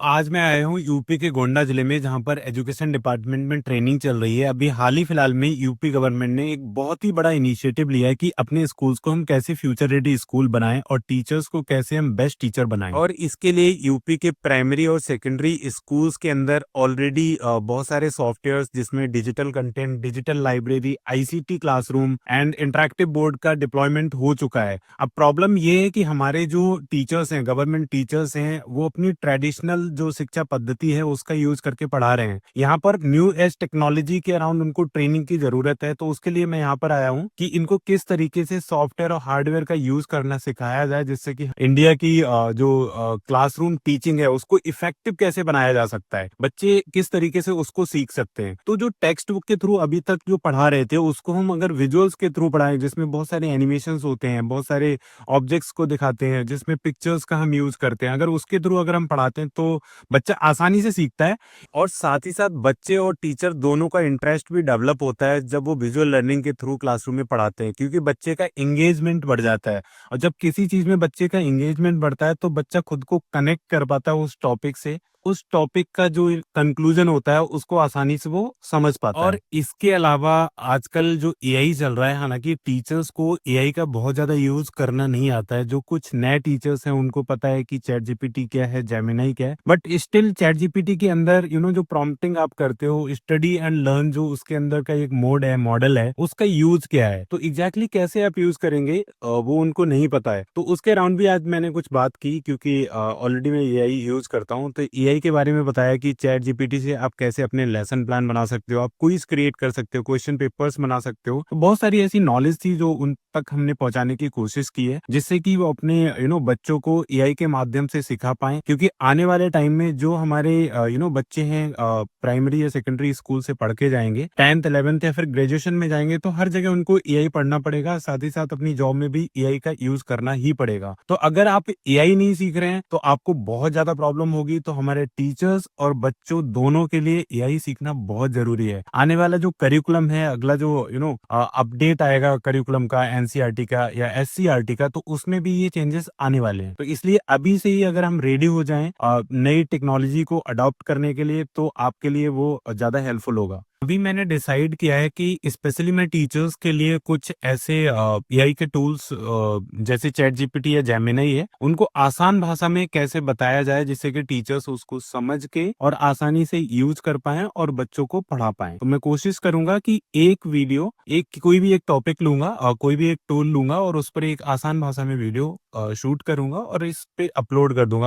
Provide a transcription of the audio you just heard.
आज मैं आया हूँ यूपी के गोंडा जिले में, जहाँ पर एजुकेशन डिपार्टमेंट में ट्रेनिंग चल रही है। अभी हाल ही फिलहाल में यूपी गवर्नमेंट ने एक बहुत ही बड़ा इनिशिएटिव लिया है कि अपने स्कूल्स को हम कैसे फ्यूचर रेडी स्कूल बनाएं और टीचर्स को कैसे हम बेस्ट टीचर बनाएं। और इसके लिए यूपी के प्राइमरी और सेकेंडरी स्कूल्स के अंदर ऑलरेडी बहुत सारे सॉफ्टवेयर्स, जिसमें digital content, digital library, ICT classroom and interactive board का डिप्लॉयमेंट हो चुका है। अब प्रॉब्लम ये है कि हमारे जो टीचर्स हैं, गवर्नमेंट टीचर्स हैं, वो अपनी ट्रेडिशनल जो शिक्षा पद्धति है उसका यूज करके पढ़ा रहे हैं। यहाँ पर न्यू एज टेक्नोलॉजी के अराउंड उनको ट्रेनिंग की जरूरत है। तो उसके लिए मैं यहाँ पर आया हूँ कि इनको किस तरीके से सॉफ्टवेयर और हार्डवेयर का यूज करना सिखाया जाए, जिससे कि इंडिया की जो क्लासरूम टीचिंग है उसको इफेक्टिव कैसे बनाया जा सकता है, बच्चे किस तरीके से उसको सीख सकते हैं। तो जो टेक्स्ट बुक के थ्रू अभी तक जो पढ़ा रहे थे, उसको हम अगर विजुअल्स के थ्रू पढ़ाएं, जिसमें बहुत सारे एनिमेशंस होते हैं, बहुत सारे ऑब्जेक्ट्स को दिखाते हैं, जिसमें पिक्चर्स का हम यूज करते हैं, अगर उसके थ्रू अगर हम पढ़ाते हैं तो बच्चा आसानी से सीखता है। और साथ ही साथ बच्चे और टीचर दोनों का इंटरेस्ट भी डेवलप होता है जब वो विजुअल लर्निंग के थ्रू क्लासरूम में पढ़ाते हैं, क्योंकि बच्चे का एंगेजमेंट बढ़ जाता है। और जब किसी चीज में बच्चे का एंगेजमेंट बढ़ता है तो बच्चा खुद को कनेक्ट कर पाता है उस टॉपिक से, उस टॉपिक का जो कंक्लूजन होता है उसको आसानी से वो समझ पाता है। और इसके अलावा आजकल जो एआई चल रहा है, हालांकि टीचर्स को एआई का बहुत ज्यादा यूज करना नहीं आता है। जो कुछ नए टीचर्स हैं उनको पता है कि चैट जीपीटी क्या है, जेमिनाई क्या है, बट स्टिल चैट जीपीटी के अंदर जो प्रॉम्प्टिंग आप करते हो, स्टडी एंड लर्न, जो उसके अंदर का एक मोड है, मॉडल है, उसका यूज क्या है, तो एग्जैक्टली कैसे आप यूज करेंगे वो उनको नहीं पता है। तो उसके अराउंड भी आज मैंने कुछ बात की, क्योंकि ऑलरेडी मैं एआई यूज करता हूँ। तो एआई के बारे में बताया कि चैट जीपीटी से आप कैसे अपने लेसन प्लान बना सकते हो, आप क्विज क्रिएट कर सकते हो, क्वेश्चन पेपर्स बना सकते हो। तो बहुत सारी ऐसी नॉलेज थी जो उन तक हमने पहुंचाने की कोशिश की है, जिससे कि वो अपने बच्चों को एआई के माध्यम से सिखा पाए। क्योंकि आने वाले टाइम में जो हमारे बच्चे हैं, प्राइमरी या सेकेंडरी स्कूल से पढ़ के जाएंगे, 10th 11th या फिर ग्रेजुएशन में जाएंगे, तो हर जगह उनको एआई पढ़ना पड़ेगा, साथ ही साथ अपनी जॉब में भी एआई का यूज करना ही पड़ेगा। तो अगर आप एआई नहीं सीख रहे हैं तो आपको बहुत ज्यादा प्रॉब्लम होगी। तो हमारे टीचर्स और बच्चों दोनों के लिए एआई सीखना बहुत जरूरी है। आने वाला जो करिकुलम है, अगला जो अपडेट आएगा करिकुलम का, एनसीईआरटी का या एससीईआरटी का, तो उसमें भी ये चेंजेस आने वाले हैं। तो इसलिए अभी से ही अगर हम रेडी हो जाएं नई टेक्नोलॉजी को अडॉप्ट करने के लिए, तो आपके लिए वो ज्यादा हेल्पफुल होगा। अभी मैंने डिसाइड किया है कि स्पेशली मैं टीचर्स के लिए कुछ ऐसे एआई के टूल्स जैसे चैट जीपीटी या जेमिनाई है, उनको आसान भाषा में कैसे बताया जाए, जिससे कि टीचर्स उसको समझ के और आसानी से यूज कर पाए और बच्चों को पढ़ा पाए। तो मैं कोशिश करूंगा कि एक वीडियो, एक कोई भी एक टॉपिक लूंगा और कोई भी एक टूल लूंगा और उस पर एक आसान भाषा में वीडियो शूट करूंगा और इस पे अपलोड कर दूंगा।